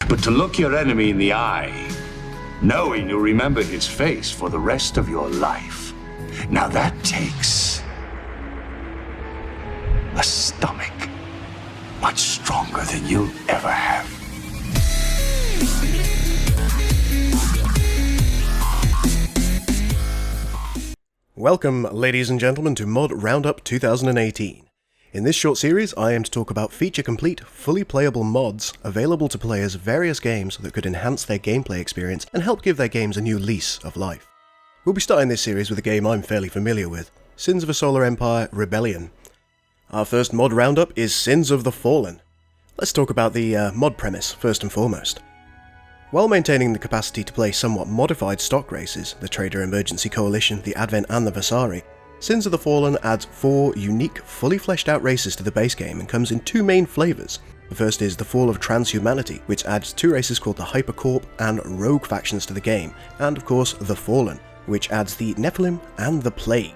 But to look your enemy in the eye, knowing you'll remember his face for the rest of your life, now that takes a stomach much stronger than you'll ever have. Welcome, ladies and gentlemen, to Mod Roundup 2018. In this short series, I am to talk about feature-complete, fully playable mods available to players of various games that could enhance their gameplay experience and help give their games a new lease of life. We'll be starting this series with a game I'm fairly familiar with, Sins of a Solar Empire Rebellion. Our first mod roundup is Sins of the Fallen. Let's talk about the mod premise first and foremost. While maintaining the capacity to play somewhat modified stock races, the Trader Emergency Coalition, the Advent and the Vasari, Sins of the Fallen adds 4 unique, fully fleshed out races to the base game and comes in 2 main flavours. The first is the Fall of Transhumanity, which adds 2 races called the Hypercorp and Rogue factions to the game, and of course the Fallen, which adds the Nephilim and the Plague.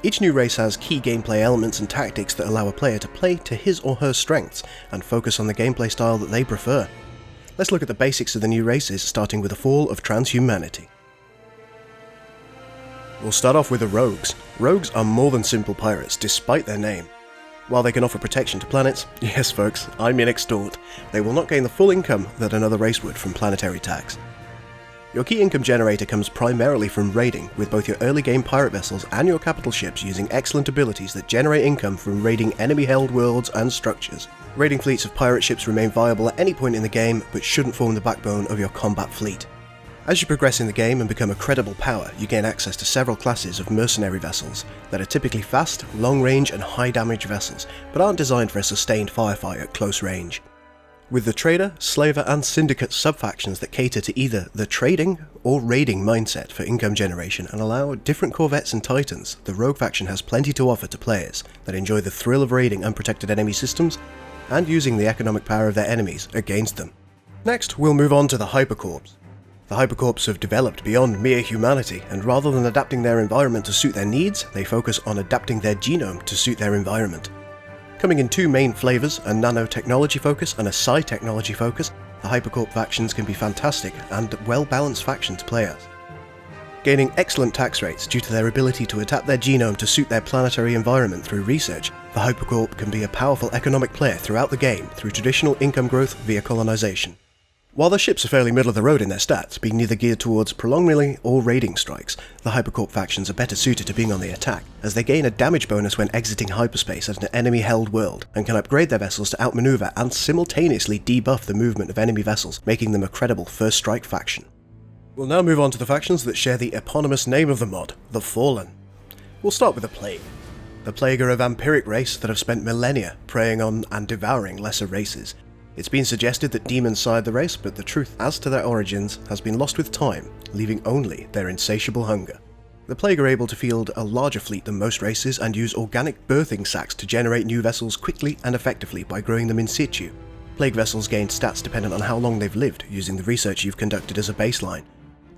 Each new race has key gameplay elements and tactics that allow a player to play to his or her strengths and focus on the gameplay style that they prefer. Let's look at the basics of the new races, starting with the Fall of Transhumanity. We'll start off with the Rogues. Rogues are more than simple pirates, despite their name. While they can offer protection to planets, yes folks, I mean extort, they will not gain the full income that another race would from planetary tax. Your key income generator comes primarily from raiding, with both your early game pirate vessels and your capital ships using excellent abilities that generate income from raiding enemy-held worlds and structures. Raiding fleets of pirate ships remain viable at any point in the game, but shouldn't form the backbone of your combat fleet. As you progress in the game and become a credible power, you gain access to several classes of mercenary vessels that are typically fast, long-range and high-damage vessels, but aren't designed for a sustained firefight at close range. With the Trader, Slaver and Syndicate sub-factions that cater to either the trading or raiding mindset for income generation and allow different corvettes and titans, the Rogue faction has plenty to offer to players that enjoy the thrill of raiding unprotected enemy systems and using the economic power of their enemies against them. Next, we'll move on to the Hypercorps. The Hypercorps have developed beyond mere humanity, and rather than adapting their environment to suit their needs, they focus on adapting their genome to suit their environment. Coming in 2 main flavours, a nanotechnology focus and a psi-technology focus, the Hypercorp factions can be fantastic and well-balanced faction to play as. Gaining excellent tax rates due to their ability to adapt their genome to suit their planetary environment through research, the Hypercorp can be a powerful economic player throughout the game through traditional income growth via colonization. While their ships are fairly middle of the road in their stats, being neither geared towards prolonged melee or raiding strikes, the Hypercorp factions are better suited to being on the attack, as they gain a damage bonus when exiting hyperspace at an enemy-held world, and can upgrade their vessels to outmaneuver and simultaneously debuff the movement of enemy vessels, making them a credible first strike faction. We'll now move on to the factions that share the eponymous name of the mod, the Fallen. We'll start with the Plague. The Plague are a vampiric race that have spent millennia preying on and devouring lesser races. It's been suggested that demons sired the race, but the truth as to their origins has been lost with time, leaving only their insatiable hunger. The Plague are able to field a larger fleet than most races and use organic birthing sacs to generate new vessels quickly and effectively by growing them in situ. Plague vessels gain stats dependent on how long they've lived, using the research you've conducted as a baseline.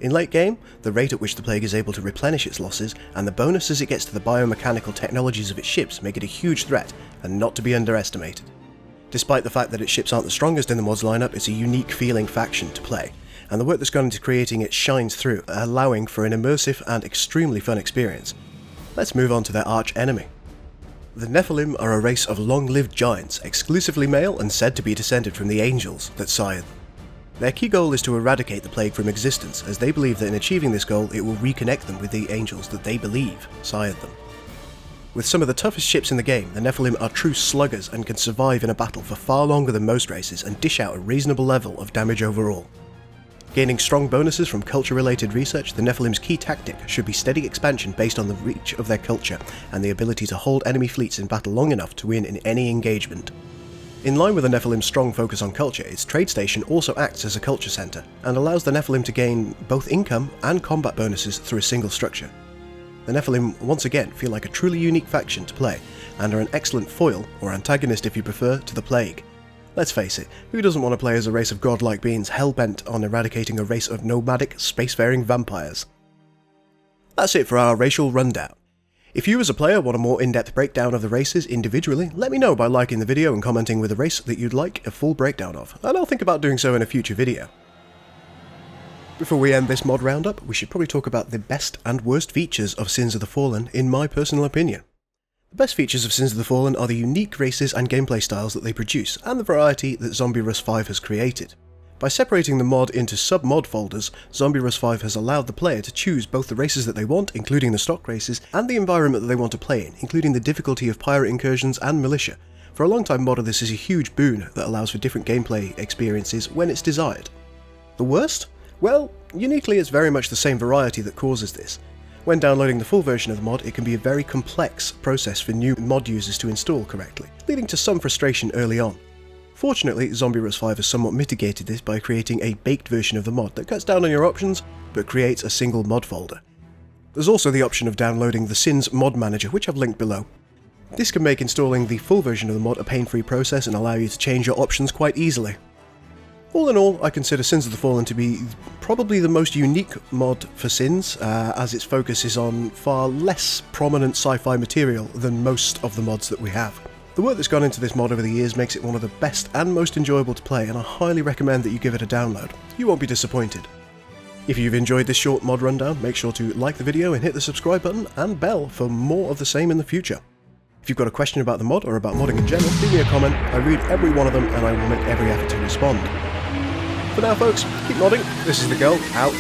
In late game, the rate at which the Plague is able to replenish its losses and the bonuses it gets to the biomechanical technologies of its ships make it a huge threat and not to be underestimated. Despite the fact that its ships aren't the strongest in the mod's lineup, it's a unique feeling faction to play, and the work that's gone into creating it shines through, allowing for an immersive and extremely fun experience. Let's move on to their arch enemy. The Nephilim are a race of long-lived giants, exclusively male and said to be descended from the angels that sired them. Their key goal is to eradicate the Plague from existence, as they believe that in achieving this goal it will reconnect them with the angels that they believe sired them. With some of the toughest ships in the game, the Nephilim are true sluggers and can survive in a battle for far longer than most races and dish out a reasonable level of damage overall. Gaining strong bonuses from culture-related research, the Nephilim's key tactic should be steady expansion based on the reach of their culture and the ability to hold enemy fleets in battle long enough to win in any engagement. In line with the Nephilim's strong focus on culture, its trade station also acts as a culture centre, and allows the Nephilim to gain both income and combat bonuses through a single structure. The Nephilim once again feel like a truly unique faction to play, and are an excellent foil, or antagonist if you prefer, to the Plague. Let's face it, who doesn't want to play as a race of godlike beings hell-bent on eradicating a race of nomadic, spacefaring vampires? That's it for our racial rundown. If you as a player want a more in-depth breakdown of the races individually, let me know by liking the video and commenting with a race that you'd like a full breakdown of, and I'll think about doing so in a future video. Before we end this mod roundup, we should probably talk about the best and worst features of Sins of the Fallen, in my personal opinion. The best features of Sins of the Fallen are the unique races and gameplay styles that they produce, and the variety that Zombie Rust 5 has created. By separating the mod into sub-mod folders, Zombie Rust 5 has allowed the player to choose both the races that they want, including the stock races, and the environment that they want to play in, including the difficulty of pirate incursions and militia. For a long-time modder, this is a huge boon that allows for different gameplay experiences when it's desired. The worst? Well, uniquely it's very much the same variety that causes this. When downloading the full version of the mod, it can be a very complex process for new mod users to install correctly, leading to some frustration early on. Fortunately, Zombie Rust 5 has somewhat mitigated this by creating a baked version of the mod that cuts down on your options, but creates a single mod folder. There's also the option of downloading the Sins mod manager, which I've linked below. This can make installing the full version of the mod a pain-free process and allow you to change your options quite easily. All in all, I consider Sins of the Fallen to be probably the most unique mod for Sins, as its focus is on far less prominent sci-fi material than most of the mods that we have. The work that's gone into this mod over the years makes it one of the best and most enjoyable to play, and I highly recommend that you give it a download. You won't be disappointed. If you've enjoyed this short mod rundown, make sure to like the video and hit the subscribe button and bell for more of the same in the future. If you've got a question about the mod or about modding in general, leave me a comment. I read every one of them and I will make every effort to respond. For now folks, keep modding. This is the Gul, out.